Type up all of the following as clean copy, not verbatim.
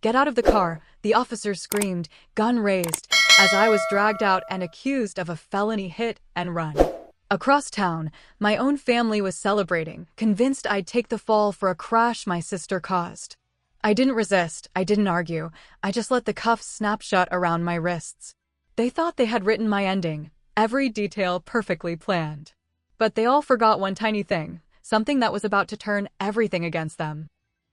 "Get out of the car," the officer screamed, gun raised, as I was dragged out and accused of a felony hit and run. Across town, my own family was celebrating, convinced I'd take the fall for a crash my sister caused. I didn't resist, I didn't argue, I just let the cuffs snap shut around my wrists. They thought they had written my ending, every detail perfectly planned. But they all forgot one tiny thing, something that was about to turn everything against them.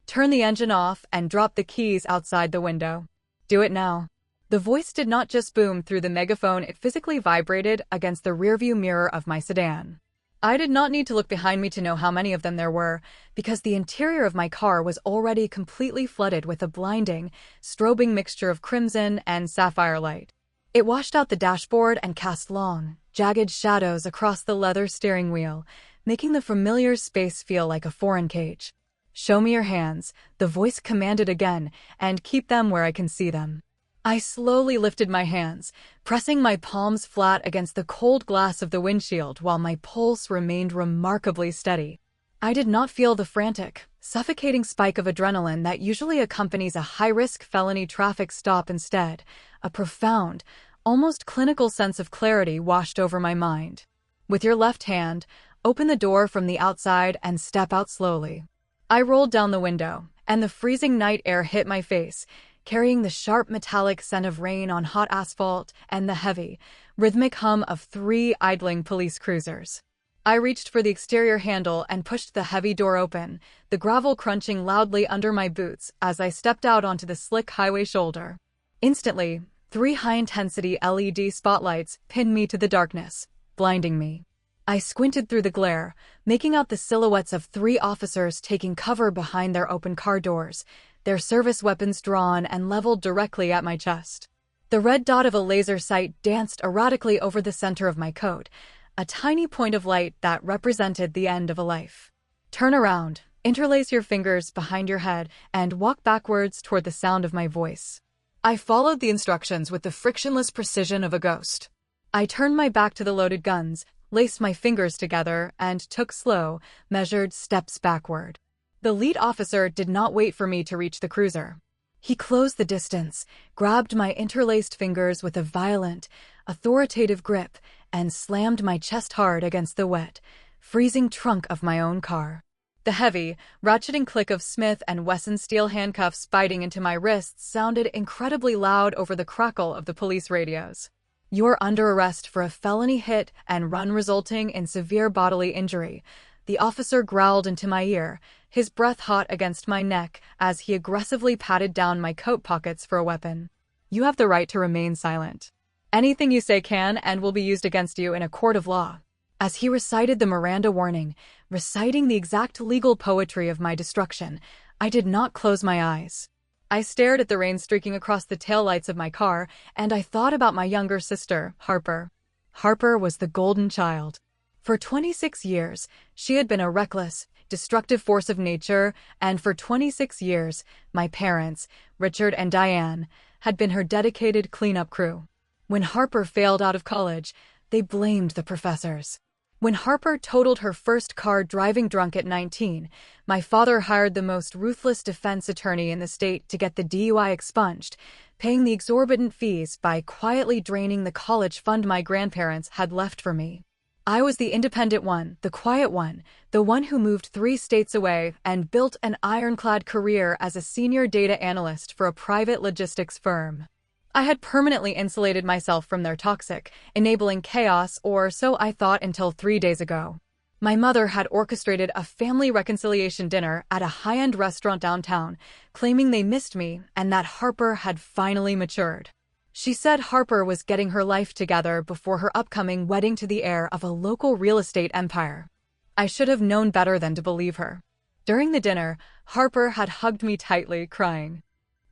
"Turn the engine off and drop the keys outside the window. Do it now." The voice did not just boom through the megaphone, it physically vibrated against the rearview mirror of my sedan. I did not need to look behind me to know how many of them there were, because the interior of my car was already completely flooded with a blinding, strobing mixture of crimson and sapphire light. It washed out the dashboard and cast long, jagged shadows across the leather steering wheel, making the familiar space feel like a foreign cage. "Show me your hands," the voice commanded again, "and keep them where I can see them." I slowly lifted my hands, pressing my palms flat against the cold glass of the windshield while my pulse remained remarkably steady. I did not feel the frantic, suffocating spike of adrenaline that usually accompanies a high-risk felony traffic stop. Instead, a profound, almost clinical sense of clarity washed over my mind. "With your left hand, open the door from the outside and step out slowly." I rolled down the window, and the freezing night air hit my face, carrying the sharp metallic scent of rain on hot asphalt and the heavy, rhythmic hum of 3 idling police cruisers. I reached for the exterior handle and pushed the heavy door open, the gravel crunching loudly under my boots as I stepped out onto the slick highway shoulder. Instantly, 3 high-intensity LED spotlights pinned me to the darkness, blinding me. I squinted through the glare, making out the silhouettes of 3 officers taking cover behind their open car doors, their service weapons drawn and leveled directly at my chest. The red dot of a laser sight danced erratically over the center of my coat, a tiny point of light that represented the end of a life. "Turn around, interlace your fingers behind your head, and walk backwards toward the sound of my voice." I followed the instructions with the frictionless precision of a ghost. I turned my back to the loaded guns, laced my fingers together, and took slow, measured steps backward. The lead officer did not wait for me to reach the cruiser. He closed the distance, grabbed my interlaced fingers with a violent, authoritative grip, and slammed my chest hard against the wet, freezing trunk of my own car. The heavy, ratcheting click of Smith & Wesson steel handcuffs biting into my wrists sounded incredibly loud over the crackle of the police radios. "You're under arrest for a felony hit and run resulting in severe bodily injury," the officer growled into my ear, his breath hot against my neck as he aggressively patted down my coat pockets for a weapon. "You have the right to remain silent. Anything you say can and will be used against you in a court of law." As he recited the Miranda warning, reciting the exact legal poetry of my destruction, I did not close my eyes. I stared at the rain streaking across the taillights of my car, and I thought about my younger sister, Harper. Harper was the golden child. For 26 years, she had been a reckless, destructive force of nature, and for 26 years, my parents, Richard and Diane, had been her dedicated cleanup crew. When Harper failed out of college, they blamed the professors. When Harper totaled her first car driving drunk at 19, my father hired the most ruthless defense attorney in the state to get the DUI expunged, paying the exorbitant fees by quietly draining the college fund my grandparents had left for me. I was the independent one, the quiet one, the one who moved 3 states away and built an ironclad career as a senior data analyst for a private logistics firm. I had permanently insulated myself from their toxic, enabling chaos, or so I thought until 3 days ago. My mother had orchestrated a family reconciliation dinner at a high-end restaurant downtown, claiming they missed me and that Harper had finally matured. She said Harper was getting her life together before her upcoming wedding to the heir of a local real estate empire. I should have known better than to believe her. During the dinner, Harper had hugged me tightly, crying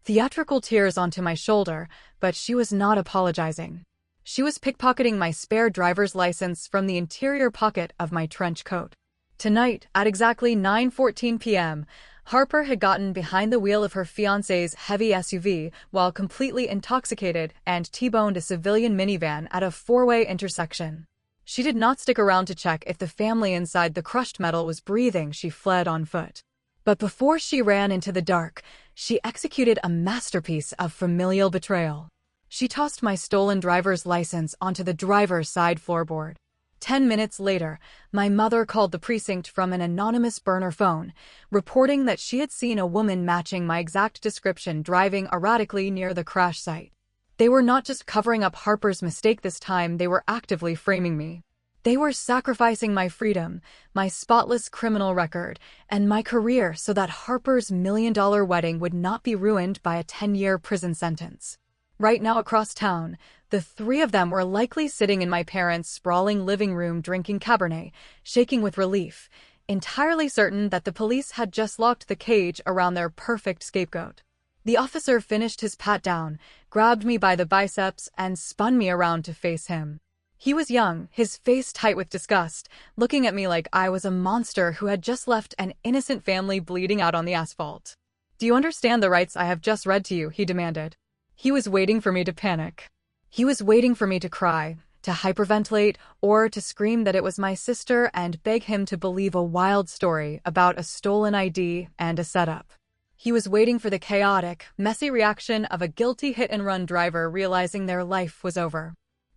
theatrical tears onto my shoulder, but she was not apologizing. She was pickpocketing my spare driver's license from the interior pocket of my trench coat. Tonight, at exactly 9:14 p.m., Harper had gotten behind the wheel of her fiancé's heavy SUV while completely intoxicated and T-boned a civilian minivan at a 4-way intersection. She did not stick around to check if the family inside the crushed metal was breathing. She fled on foot. But before she ran into the dark, she executed a masterpiece of familial betrayal. She tossed my stolen driver's license onto the driver's side floorboard. 10 minutes later, my mother called the precinct from an anonymous burner phone, reporting that she had seen a woman matching my exact description driving erratically near the crash site. They were not just covering up Harper's mistake this time, they were actively framing me. They were sacrificing my freedom, my spotless criminal record, and my career so that Harper's $1 million wedding would not be ruined by a 10-year prison sentence. Right now across town, the three of them were likely sitting in my parents' sprawling living room drinking Cabernet, shaking with relief, entirely certain that the police had just locked the cage around their perfect scapegoat. The officer finished his pat-down, grabbed me by the biceps, and spun me around to face him. He was young, his face tight with disgust, looking at me like I was a monster who had just left an innocent family bleeding out on the asphalt. "Do you understand the rights I have just read to you?" he demanded. He was waiting for me to panic. He was waiting for me to cry, to hyperventilate, or to scream that it was my sister and beg him to believe a wild story about a stolen ID and a setup. He was waiting for the chaotic, messy reaction of a guilty hit-and-run driver realizing their life was over.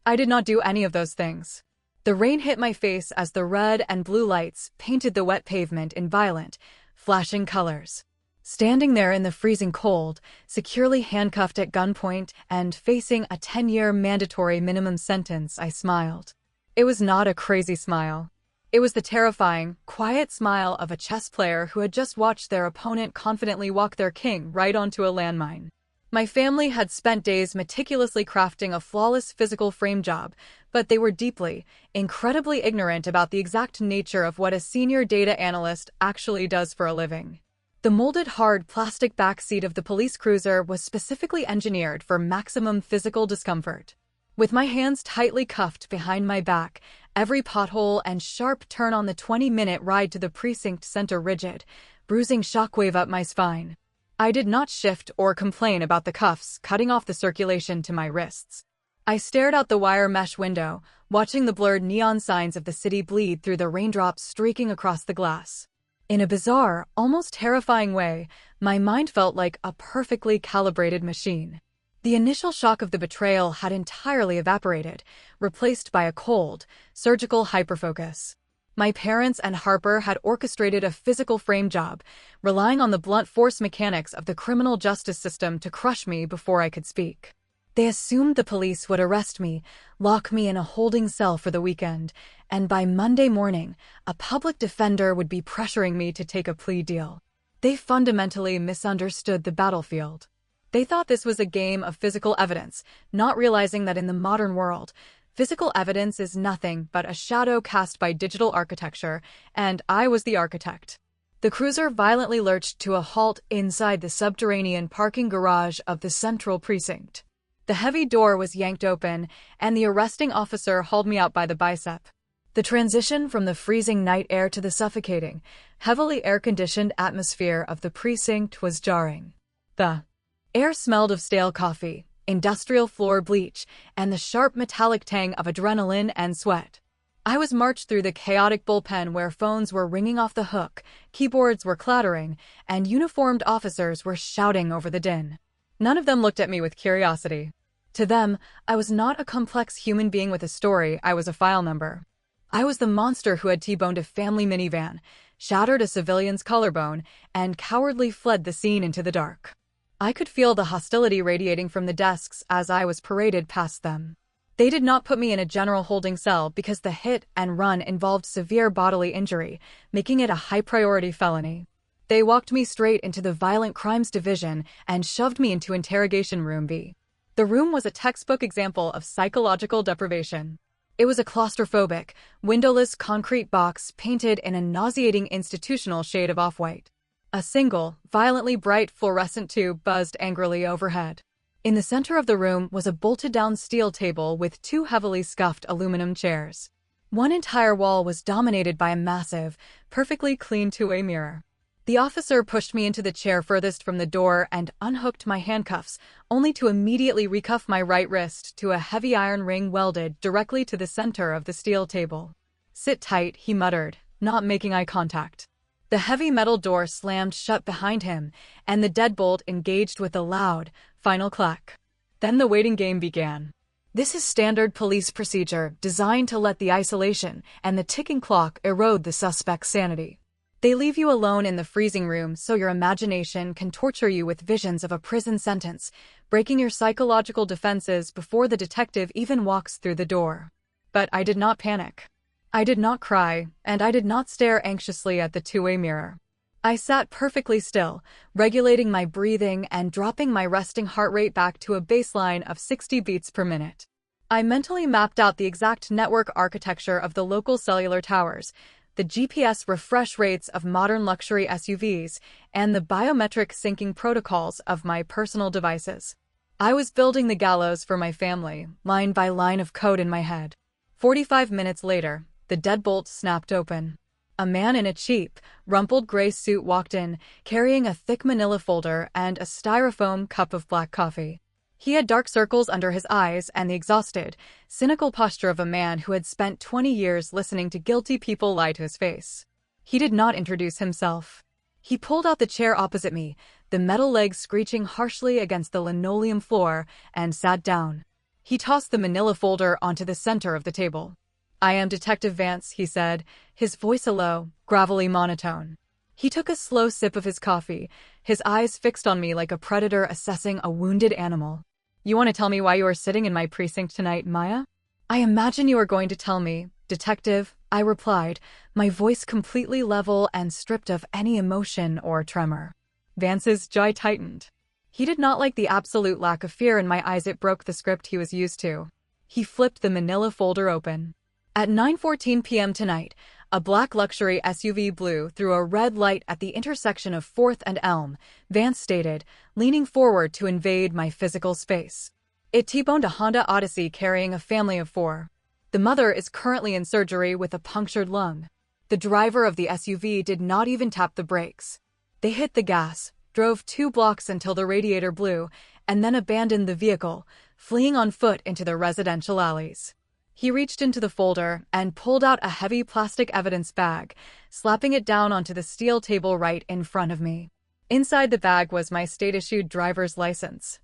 I did not do any of those things. The rain hit my face as the red and blue lights painted the wet pavement in violent, flashing colors. Standing there in the freezing cold, securely handcuffed at gunpoint and facing a 10-year mandatory minimum sentence, I smiled. It was not a crazy smile. It was the terrifying, quiet smile of a chess player who had just watched their opponent confidently walk their king right onto a landmine. My family had spent days meticulously crafting a flawless physical frame job, but they were deeply, incredibly ignorant about the exact nature of what a senior data analyst actually does for a living. The molded hard plastic back seat of the police cruiser was specifically engineered for maximum physical discomfort. With my hands tightly cuffed behind my back, every pothole and sharp turn on the 20-minute ride to the precinct sent a rigid, bruising shockwave up my spine. I did not shift or complain about the cuffs cutting off the circulation to my wrists. I stared out the wire mesh window, watching the blurred neon signs of the city bleed through the raindrops streaking across the glass. In a bizarre, almost terrifying way, my mind felt like a perfectly calibrated machine. The initial shock of the betrayal had entirely evaporated, replaced by a cold, surgical hyperfocus. My parents and Harper had orchestrated a physical frame job, relying on the blunt force mechanics of the criminal justice system to crush me before I could speak. They assumed the police would arrest me, lock me in a holding cell for the weekend, and by Monday morning, a public defender would be pressuring me to take a plea deal. They fundamentally misunderstood the battlefield. They thought this was a game of physical evidence, not realizing that in the modern world, physical evidence is nothing but a shadow cast by digital architecture, and I was the architect. The cruiser violently lurched to a halt inside the subterranean parking garage of the central precinct. The heavy door was yanked open, and the arresting officer hauled me out by the bicep. The transition from the freezing night air to the suffocating, heavily air-conditioned atmosphere of the precinct was jarring. The air smelled of stale coffee, industrial floor bleach, and the sharp metallic tang of adrenaline and sweat. I was marched through the chaotic bullpen where phones were ringing off the hook, keyboards were clattering, and uniformed officers were shouting over the din. None of them looked at me with curiosity. To them, I was not a complex human being with a story, I was a file number. I was the monster who had T-boned a family minivan, shattered a civilian's collarbone, and cowardly fled the scene into the dark. I could feel the hostility radiating from the desks as I was paraded past them. They did not put me in a general holding cell because the hit and run involved severe bodily injury, making it a high-priority felony. They walked me straight into the Violent Crimes Division and shoved me into Interrogation Room B. The room was a textbook example of psychological deprivation. It was a claustrophobic, windowless concrete box painted in a nauseating institutional shade of off-white. A single, violently bright fluorescent tube buzzed angrily overhead. In the center of the room was a bolted-down steel table with two heavily scuffed aluminum chairs. One entire wall was dominated by a massive, perfectly clean two-way mirror. The officer pushed me into the chair furthest from the door and unhooked my handcuffs, only to immediately recuff my right wrist to a heavy iron ring welded directly to the center of the steel table. "Sit tight," he muttered, not making eye contact. The heavy metal door slammed shut behind him, and the deadbolt engaged with a loud, final clack. Then the waiting game began. This is standard police procedure designed to let the isolation and the ticking clock erode the suspect's sanity. They leave you alone in the freezing room so your imagination can torture you with visions of a prison sentence, breaking your psychological defenses before the detective even walks through the door. But I did not panic. I did not cry, and I did not stare anxiously at the two-way mirror. I sat perfectly still, regulating my breathing and dropping my resting heart rate back to a baseline of 60 beats per minute. I mentally mapped out the exact network architecture of the local cellular towers, the GPS refresh rates of modern luxury SUVs, and the biometric syncing protocols of my personal devices. I was building the gallows for my family, line by line of code in my head. 45 minutes later, the deadbolt snapped open. A man in a cheap, rumpled gray suit walked in, carrying a thick manila folder and a styrofoam cup of black coffee. He had dark circles under his eyes and the exhausted, cynical posture of a man who had spent 20 years listening to guilty people lie to his face. He did not introduce himself. He pulled out the chair opposite me, the metal legs screeching harshly against the linoleum floor, and sat down. He tossed the manila folder onto the center of the table. "I am Detective Vance," he said, his voice a low, gravelly monotone. He took a slow sip of his coffee, his eyes fixed on me like a predator assessing a wounded animal. "You want to tell me why you are sitting in my precinct tonight, Maya?" "I imagine you are going to tell me, Detective," I replied, my voice completely level and stripped of any emotion or tremor. Vance's jaw tightened. He did not like the absolute lack of fear in my eyes. It broke the script he was used to. He flipped the manila folder open. At 9:14 p.m. tonight, a black luxury SUV blew through a red light at the intersection of 4th and Elm, Vance stated, leaning forward to invade my physical space. It T-boned a Honda Odyssey carrying a family of 4. The mother is currently in surgery with a punctured lung. The driver of the SUV did not even tap the brakes. They hit the gas, drove 2 blocks until the radiator blew, and then abandoned the vehicle, fleeing on foot into the residential alleys. He reached into the folder and pulled out a heavy plastic evidence bag, slapping it down onto the steel table right in front of me. Inside the bag was my state-issued driver's license.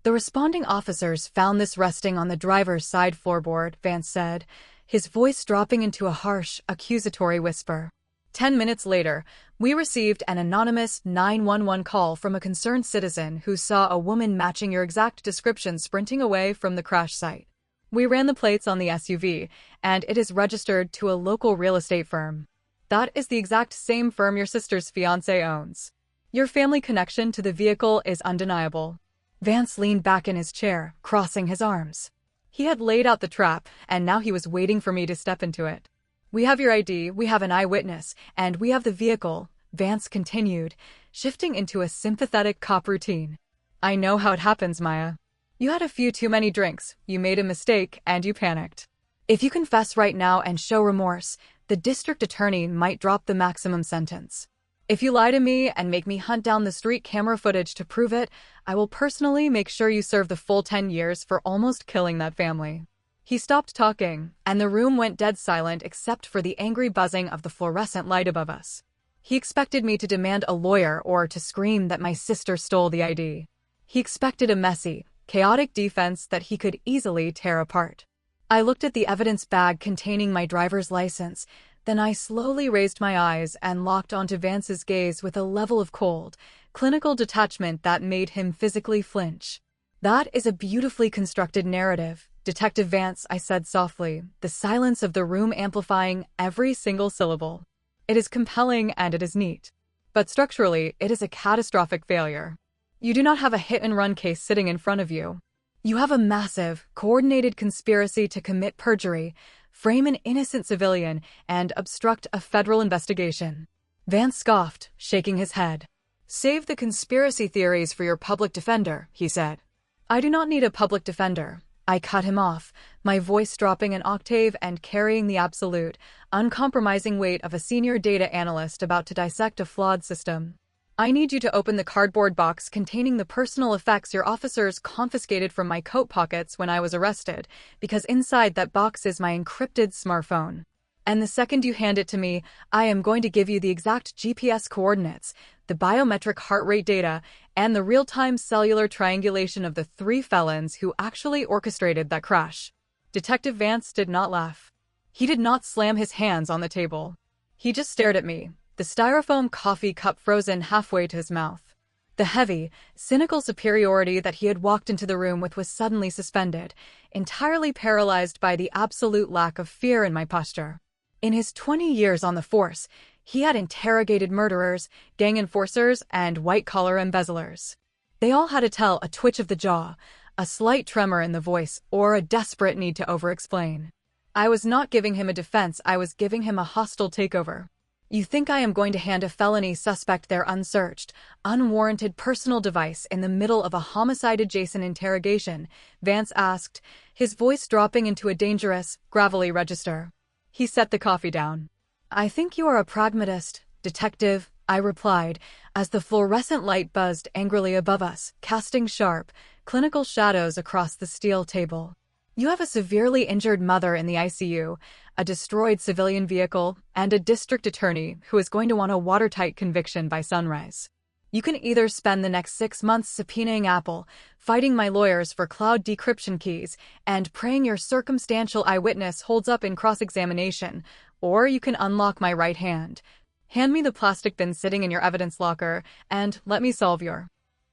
"The responding officers found this resting on the driver's side floorboard," Vance said, his voice dropping into a harsh, accusatory whisper. 10 minutes later, we received an anonymous 911 call from a concerned citizen who saw a woman matching your exact description sprinting away from the crash site. We ran the plates on the SUV, and it is registered to a local real estate firm. That is the exact same firm your sister's fiancé owns. Your family connection to the vehicle is undeniable." Vance leaned back in his chair, crossing his arms. He had laid out the trap, and now he was waiting for me to step into it. "We have your ID, we have an eyewitness, and we have the vehicle," Vance continued, shifting into a sympathetic cop routine. "I know how it happens, Maya. You had a few too many drinks, you made a mistake, and you panicked. If you confess right now and show remorse, the district attorney might drop the maximum sentence. If you lie to me and make me hunt down the street camera footage to prove it, I will personally make sure you serve the full 10 years for almost killing that family." He stopped talking, and the room went dead silent except for the angry buzzing of the fluorescent light above us. He expected me to demand a lawyer or to scream that my sister stole the ID. He expected a messy, chaotic defense that he could easily tear apart. I looked at the evidence bag containing my driver's license, then I slowly raised my eyes and locked onto Vance's gaze with a level of cold, clinical detachment that made him physically flinch. "That is a beautifully constructed narrative, Detective Vance," I said softly, the silence of the room amplifying every single syllable. "It is compelling and it is neat. But structurally, it is a catastrophic failure. You do not have a hit-and-run case sitting in front of you. You have a massive, coordinated conspiracy to commit perjury, frame an innocent civilian, and obstruct a federal investigation." Vance scoffed, shaking his head. "Save the conspiracy theories for your public defender," he said. "I do not need a public defender." I cut him off, my voice dropping an octave and carrying the absolute, uncompromising weight of a senior data analyst about to dissect a flawed system. "I need you to open the cardboard box containing the personal effects your officers confiscated from my coat pockets when I was arrested, because inside that box is my encrypted smartphone. And the second you hand it to me, I am going to give you the exact GPS coordinates, the biometric heart rate data, and the real-time cellular triangulation of the 3 felons who actually orchestrated that crash. Detective Vance did not laugh. He did not slam his hands on the table. He just stared at me, the styrofoam coffee cup frozen halfway to his mouth. The heavy, cynical superiority that he had walked into the room with was suddenly suspended, entirely paralyzed by the absolute lack of fear in my posture. In his 20 years on the force, he had interrogated murderers, gang enforcers, and white-collar embezzlers. They all had to tell a twitch of the jaw, a slight tremor in the voice, or a desperate need to over-explain. I was not giving him a defense, I was giving him a hostile takeover. You think I am going to hand a felony suspect their unsearched, unwarranted personal device in the middle of a homicide-adjacent interrogation? Vance asked, his voice dropping into a dangerous, gravelly register. He set the coffee down. I think you are a pragmatist, detective, I replied, as the fluorescent light buzzed angrily above us, casting sharp, clinical shadows across the steel table. You have a severely injured mother in the ICU, a destroyed civilian vehicle, and a district attorney who is going to want a watertight conviction by sunrise. You can either spend the next 6 months subpoenaing Apple, fighting my lawyers for cloud decryption keys, and praying your circumstantial eyewitness holds up in cross-examination, or you can unlock my right hand, hand me the plastic bin sitting in your evidence locker, and let me solve your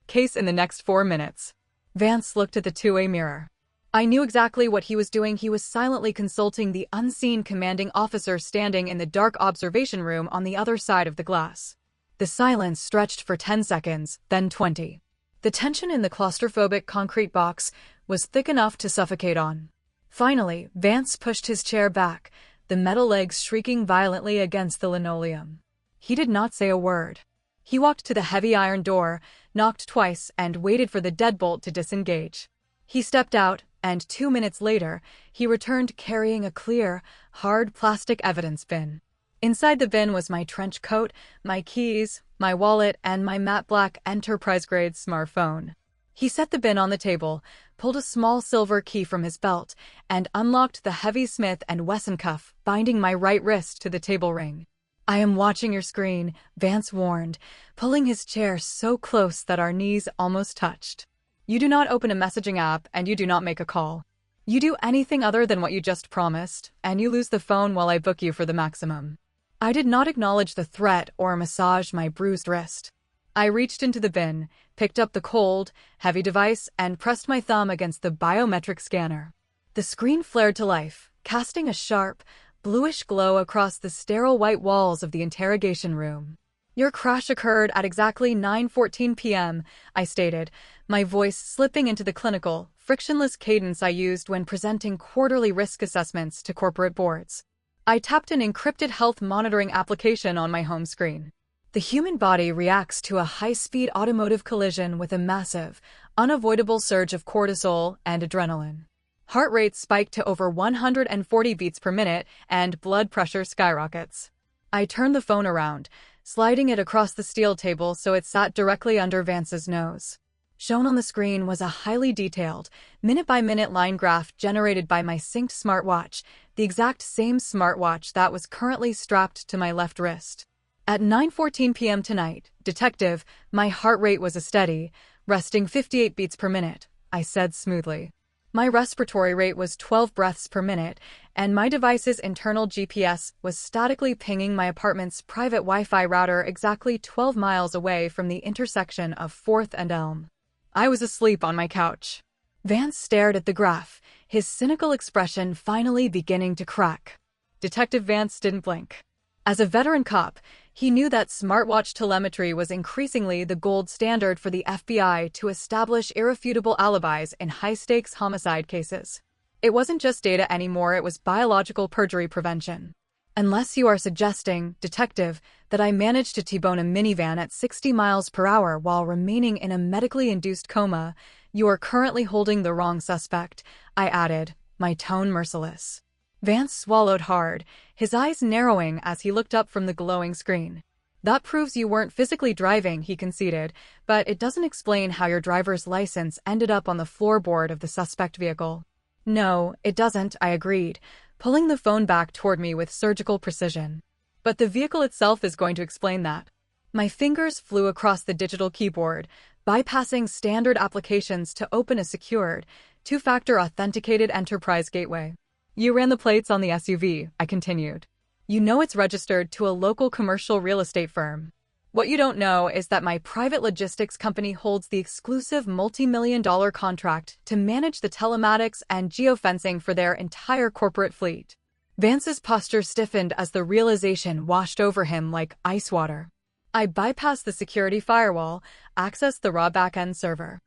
case in the next 4 minutes. Vance looked at the two-way mirror. I knew exactly what he was doing. He was silently consulting the unseen commanding officer standing in the dark observation room on the other side of the glass. The silence stretched for 10 seconds, then 20. The tension in the claustrophobic concrete box was thick enough to suffocate on. Finally, Vance pushed his chair back, the metal legs shrieking violently against the linoleum. He did not say a word. He walked to the heavy iron door, knocked twice, and waited for the deadbolt to disengage. He stepped out, and 2 minutes later, he returned carrying a clear, hard plastic evidence bin. Inside the bin was my trench coat, my keys, my wallet, and my matte black enterprise-grade smartphone. He set the bin on the table, pulled a small silver key from his belt, and unlocked the heavy Smith & Wesson cuff, binding my right wrist to the table ring. I am watching your screen, Vance warned, pulling his chair so close that our knees almost touched. You do not open a messaging app, and you do not make a call. You do anything other than what you just promised, and you lose the phone while I book you for the maximum. I did not acknowledge the threat or massage my bruised wrist. I reached into the bin, picked up the cold, heavy device, and pressed my thumb against the biometric scanner. The screen flared to life, casting a sharp, bluish glow across the sterile white walls of the interrogation room. Your crash occurred at exactly 9:14 p.m., I stated, my voice slipping into the clinical, frictionless cadence I used when presenting quarterly risk assessments to corporate boards. I tapped an encrypted health monitoring application on my home screen. The human body reacts to a high-speed automotive collision with a massive, unavoidable surge of cortisol and adrenaline. Heart rate spiked to over 140 beats per minute, and blood pressure skyrockets. I turned the phone around, sliding it across the steel table so it sat directly under Vance's nose. Shown on the screen was a highly detailed, minute-by-minute line graph generated by my synced smartwatch, the exact same smartwatch that was currently strapped to my left wrist. At 9:14 p.m. tonight, detective, my heart rate was a steady, resting 58 beats per minute, I said smoothly. My respiratory rate was 12 breaths per minute, and my device's internal GPS was statically pinging my apartment's private Wi-Fi router exactly 12 miles away from the intersection of 4th and Elm. I was asleep on my couch. Vance stared at the graph, his cynical expression finally beginning to crack. Detective Vance didn't blink. As a veteran cop, he knew that smartwatch telemetry was increasingly the gold standard for the FBI to establish irrefutable alibis in high-stakes homicide cases. It wasn't just data anymore, it was biological perjury prevention. Unless you are suggesting, detective, that I managed to T-bone a minivan at 60 miles per hour while remaining in a medically induced coma, you are currently holding the wrong suspect, I added, my tone merciless. Vance swallowed hard, his eyes narrowing as he looked up from the glowing screen. That proves you weren't physically driving, he conceded, but it doesn't explain how your driver's license ended up on the floorboard of the suspect vehicle. No, it doesn't, I agreed, pulling the phone back toward me with surgical precision. But the vehicle itself is going to explain that. My fingers flew across the digital keyboard, bypassing standard applications to open a secured, two-factor authenticated enterprise gateway. You ran the plates on the SUV, I continued. You know it's registered to a local commercial real estate firm. What you don't know is that my private logistics company holds the exclusive multi-million-dollar contract to manage the telematics and geofencing for their entire corporate fleet. Vance's posture stiffened as the realization washed over him like ice water. I bypassed the security firewall, accessed the raw backend server,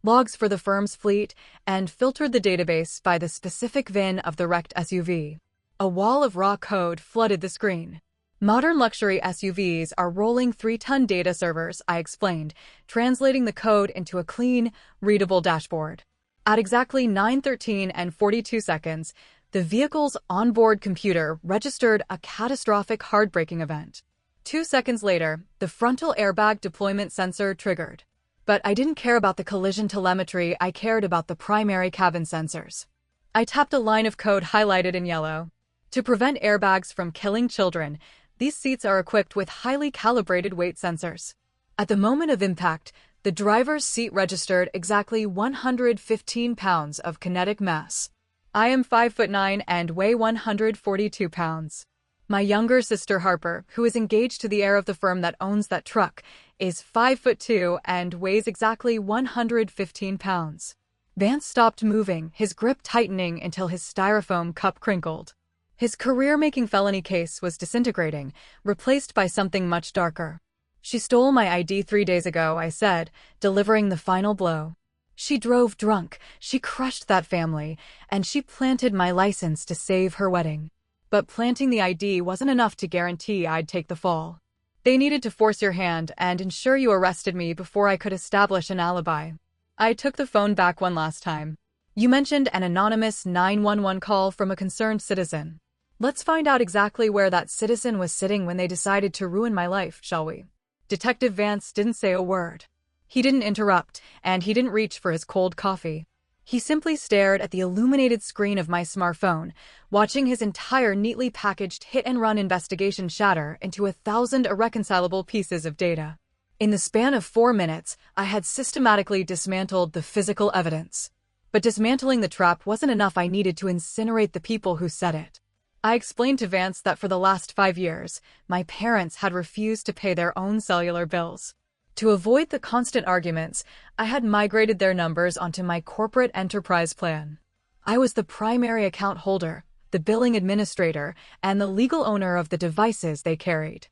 logs for the firm's fleet, and filtered the database by the specific VIN of the wrecked SUV. A wall of raw code flooded the screen. Modern luxury SUVs are rolling 3-ton data servers, I explained, translating the code into a clean, readable dashboard. At exactly 9:13 and 42 seconds, the vehicle's onboard computer registered a catastrophic hard-braking event. 2 seconds later, the frontal airbag deployment sensor triggered. But I didn't care about the collision telemetry, I cared about the primary cabin sensors. I tapped a line of code highlighted in yellow. To prevent airbags from killing children, these seats are equipped with highly calibrated weight sensors. At the moment of impact, the driver's seat registered exactly 115 pounds of kinetic mass. I am 5'9" and weigh 142 pounds. My younger sister Harper, who is engaged to the heir of the firm that owns that truck, is 5'2" and weighs exactly 115 pounds. Vance stopped moving, his grip tightening until his styrofoam cup crinkled. His career-making felony case was disintegrating, replaced by something much darker. She stole my ID 3 days ago, I said, delivering the final blow. She drove drunk, she crushed that family, and she planted my license to save her wedding. But planting the ID wasn't enough to guarantee I'd take the fall. They needed to force your hand and ensure you arrested me before I could establish an alibi. I took the phone back one last time. You mentioned an anonymous 911 call from a concerned citizen. Let's find out exactly where that citizen was sitting when they decided to ruin my life, shall we? Detective Vance didn't say a word. He didn't interrupt, and he didn't reach for his cold coffee. He simply stared at the illuminated screen of my smartphone, watching his entire neatly packaged hit-and-run investigation shatter into 1,000 irreconcilable pieces of data. In the span of 4 minutes, I had systematically dismantled the physical evidence. But dismantling the trap wasn't enough. I needed to incinerate the people who set it. I explained to Vance that for the last 5 years, my parents had refused to pay their own cellular bills. To avoid the constant arguments, I had migrated their numbers onto my corporate enterprise plan. I was the primary account holder, the billing administrator, and the legal owner of the devices they carried.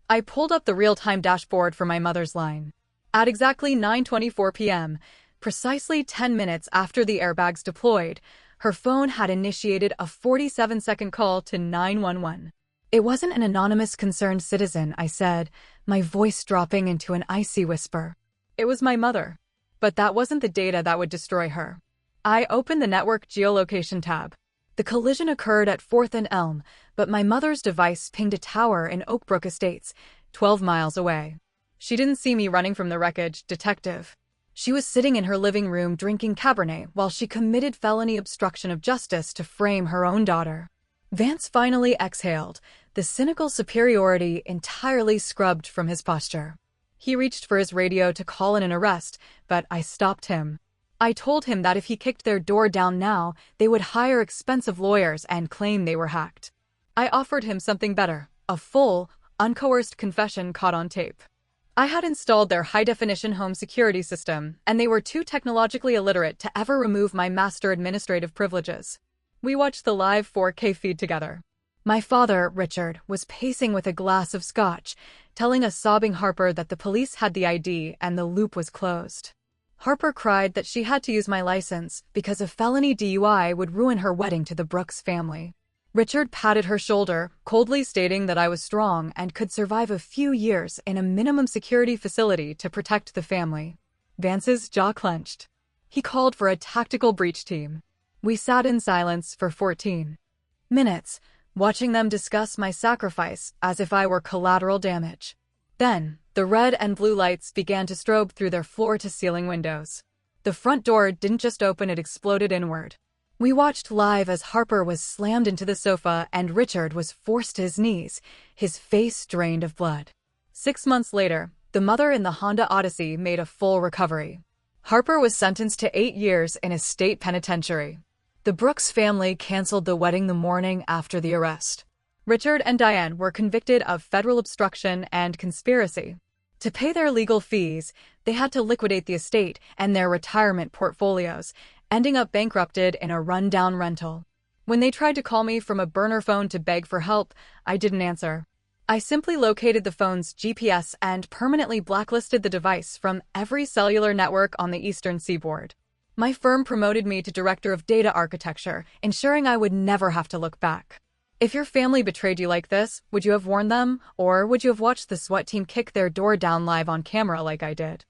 I pulled up the real-time dashboard for my mother's line. At exactly 9:24 p.m., precisely 10 minutes after the airbags deployed, her phone had initiated a 47-second call to 911. It wasn't an anonymous concerned citizen, I said, my voice dropping into an icy whisper. It was my mother. But that wasn't the data that would destroy her. I opened the network geolocation tab. The collision occurred at 4th and Elm, but my mother's device pinged a tower in Oakbrook Estates, 12 miles away. She didn't see me running from the wreckage, detective. She was sitting in her living room drinking Cabernet while she committed felony obstruction of justice to frame her own daughter. Vance finally exhaled, the cynical superiority entirely scrubbed from his posture. He reached for his radio to call in an arrest, but I stopped him. I told him that if he kicked their door down now, they would hire expensive lawyers and claim they were hacked. I offered him something better, a full, uncoerced confession caught on tape. I had installed their high-definition home security system, and they were too technologically illiterate to ever remove my master administrative privileges. We watched the live 4K feed together. My father, Richard, was pacing with a glass of scotch, telling a sobbing Harper that the police had the ID and the loop was closed. Harper cried that she had to use my license because a felony DUI would ruin her wedding to the Brooks family. Richard patted her shoulder, coldly stating that I was strong and could survive a few years in a minimum security facility to protect the family. Vance's jaw clenched. He called for a tactical breach team. We sat in silence for 14 minutes, watching them discuss my sacrifice as if I were collateral damage. Then, the red and blue lights began to strobe through their floor-to-ceiling windows. The front door didn't just open, it exploded inward. We watched live as Harper was slammed into the sofa and Richard was forced to his knees, his face drained of blood. 6 months later, the mother in the Honda Odyssey made a full recovery. Harper was sentenced to 8 years in a state penitentiary. The Brooks family canceled the wedding the morning after the arrest. Richard and Diane were convicted of federal obstruction and conspiracy. To pay their legal fees, they had to liquidate the estate and their retirement portfolios, ending up bankrupted in a rundown rental. When they tried to call me from a burner phone to beg for help, I didn't answer. I simply located the phone's GPS and permanently blacklisted the device from every cellular network on the eastern seaboard. My firm promoted me to Director of Data Architecture, ensuring I would never have to look back. If your family betrayed you like this, would you have warned them? Or would you have watched the SWAT team kick their door down live on camera like I did?